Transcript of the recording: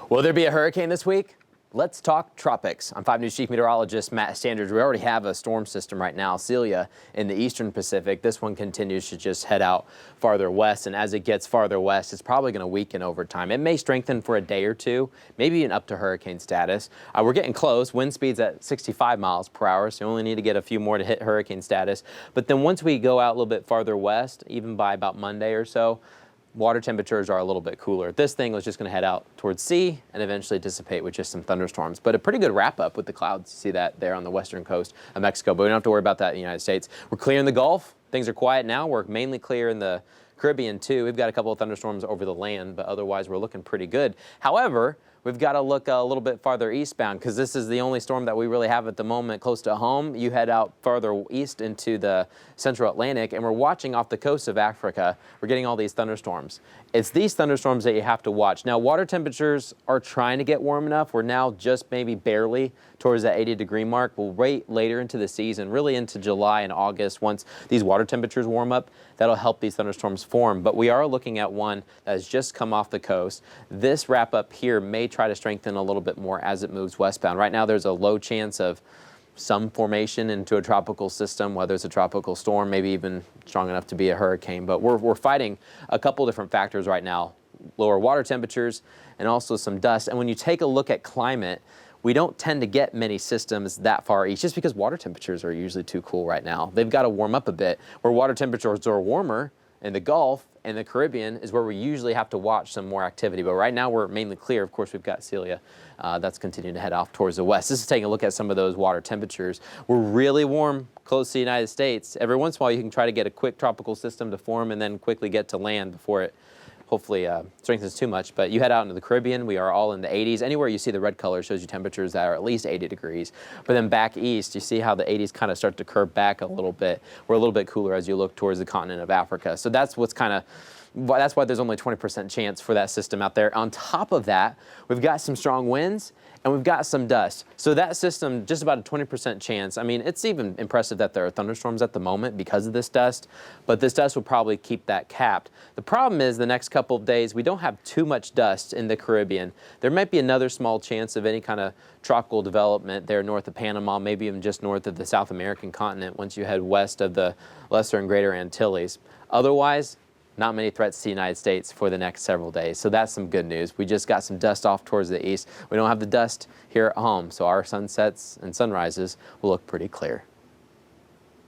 Will there be a hurricane this week? Let's talk tropics. I'm 5 News Chief Meteorologist Matt Standridge. We already have a storm system right now, Celia, in the eastern Pacific. This one continues to just head out farther west, and as it gets farther west, it's probably going to weaken over time. It may strengthen for a day or two, maybe even up to hurricane status. We're getting close. Wind speeds at 65 miles per hour, so you only need to get a few more to hit hurricane status. But then once we go out a little bit farther west, even by about Monday or so, water temperatures are a little bit cooler. This thing was just going to head out towards sea and eventually dissipate with just some thunderstorms. But a pretty good wrap up with the clouds. You see that there on the western coast of Mexico, but we don't have to worry about that in the United States. We're clear in the Gulf. Things are quiet now. We're mainly clear in the Caribbean too. We've got a couple of thunderstorms over the land, but otherwise we're looking pretty good. However, we've got to look a little bit farther eastbound because this is the only storm that we really have at the moment close to home. You head out farther east into the central Atlantic, and we're watching off the coast of Africa. We're getting all these thunderstorms. It's these thunderstorms that you have to watch. Now, water temperatures are trying to get warm enough. We're now just maybe barely towards that 80-degree mark. We'll wait later into the season, really into July and August. Once these water temperatures warm up, that'll help these thunderstorms form. But we are looking at one that has just come off the coast. This wrap up here may try to strengthen a little bit more as it moves westbound. Right now, there's a low chance of some formation into a tropical system, whether it's a tropical storm, maybe even strong enough to be a hurricane. But we're fighting a couple different factors right now, lower water temperatures and also some dust. And when you take a look at climate, we don't tend to get many systems that far east just because water temperatures are usually too cool right now. They've got to warm up a bit. Where water temperatures are warmer in the Gulf and the Caribbean is where we usually have to watch some more activity. But right now we're mainly clear. Of course, we've got Celia that's continuing to head off towards the west. This is taking a look at some of those water temperatures. We're really warm close to the United States. Every once in a while you can try to get a quick tropical system to form and then quickly get to land before it hopefully strengthens too much. But you head out into the Caribbean, we are all in the 80s. Anywhere you see the red color shows you temperatures that are at least 80 degrees. But then back east, you see how the 80s kind of start to curve back a little bit. We're a little bit cooler as you look towards the continent of Africa. So that's what's kind of that's why there's only 20% chance for that system out there. On top of that, we've got some strong winds and we've got some dust. So that system, just about a 20% chance. I mean, it's even impressive that there are thunderstorms at the moment because of this dust, but this dust will probably keep that capped. The problem is the next couple of days, we don't have too much dust in the Caribbean. There might be another small chance of any kind of tropical development there north of Panama, maybe even just north of the South American continent once you head west of the Lesser and Greater Antilles. Otherwise, not many threats to the United States for the next several days. So that's some good news. We just got some dust off towards the east. We don't have the dust here at home, so our sunsets and sunrises will look pretty clear.